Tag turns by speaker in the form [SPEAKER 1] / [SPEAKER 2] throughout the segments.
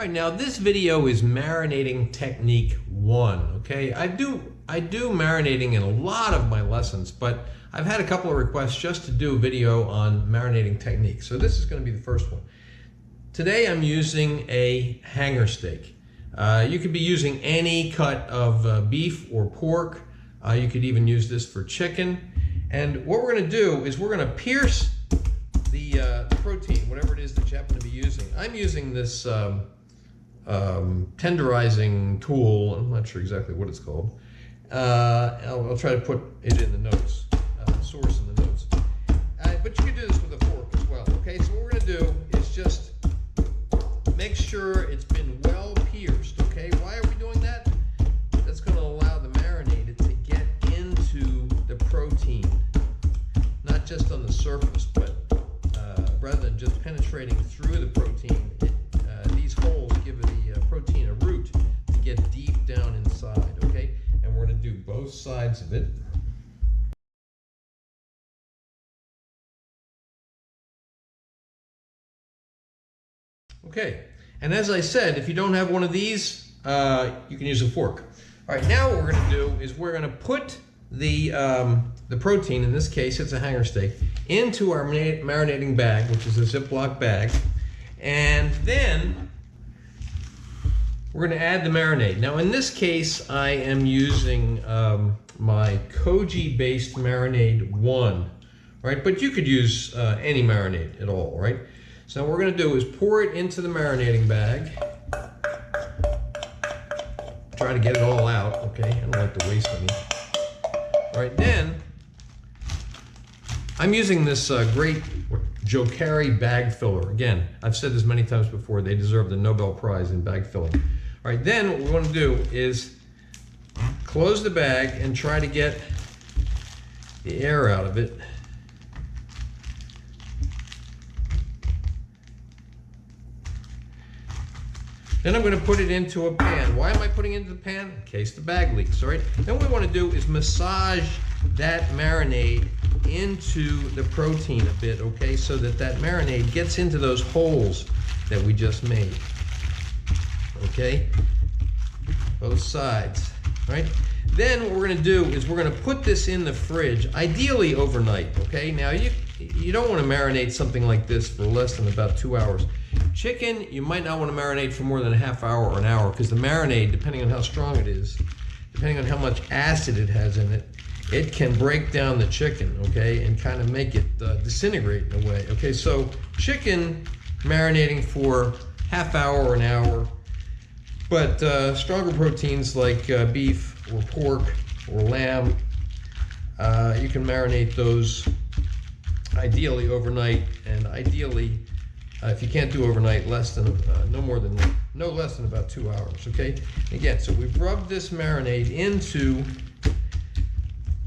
[SPEAKER 1] All right, now this video is marinating technique 1, okay? I do marinating in a lot of my lessons, but I've had a couple of requests just to do a video on marinating technique. So this is going to be the first one. Today I'm using a hanger steak. You could be using any cut of beef or pork. You could even use this for chicken. And what we're going to do is we're going to pierce the protein, whatever it is that you happen to be using. I'm using this tenderizing tool. I'm not sure exactly what it's called. I'll try to put it in the notes, source in the notes. But you can do this with a fork as well. Okay, so what we're going to do is just make sure it's been well pierced. Okay, why are we doing that? That's going to allow the marinade to get into the protein, not just on the surface, but rather than just penetrating through the protein. These holes give the protein a root to get deep down inside. Okay, and we're going to do both sides of it. Okay, and as I said, if you don't have one of these, you can use a fork. All right, now what we're going to do is we're going to put the protein, in this case it's a hanger steak, into our marinating bag, which is a Ziploc bag, and then we're going to add the marinade. Now in this case I am using my Koji based marinade 1, right? But you could use any marinade at all, right? So what we're going to do is pour it into the marinating bag. Try to get it all out, okay? I don't like to waste any. All right, then I'm using this great Jokari bag filler. Again, I've said this many times before, they deserve the Nobel Prize in bag filling. All right, then what we want to do is close the bag and try to get the air out of it. Then I'm going to put it into a pan. Why am I putting it into the pan? In case the bag leaks, all right? Then what we want to do is massage that marinade into the protein a bit, okay? So that that marinade gets into those holes that we just made, okay? Both sides, all right? Then what we're going to do is we're going to put this in the fridge, ideally overnight, okay? Now you don't want to marinate something like this for less than about 2 hours. Chicken, you might not want to marinate for more than a half hour or an hour, because the marinade, depending on how strong it is, depending on how much acid it has in it, it can break down the chicken, okay, and kind of make it disintegrate in a way. Okay, so chicken marinating for half hour or an hour, but stronger proteins like beef or pork or lamb, you can marinate those ideally overnight, and ideally if you can't do overnight, less than no less than about 2 hours. Okay. Again, so we've rubbed this marinade into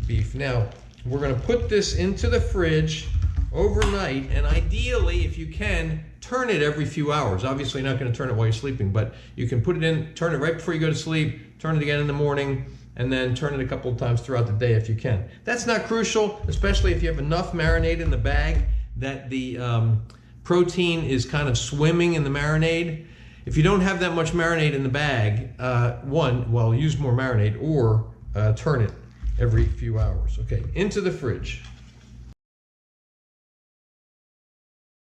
[SPEAKER 1] beef. Now we're going to put this into the fridge overnight, and ideally, if you can, turn it every few hours. Obviously, you're not going to turn it while you're sleeping, but you can put it in, turn it right before you go to sleep, turn it again in the morning, and then turn it a couple of times throughout the day if you can. That's not crucial, especially if you have enough marinade in the bag that the protein is kind of swimming in the marinade. If you don't have that much marinade in the bag, use more marinade, or turn it every few hours. Okay, into the fridge.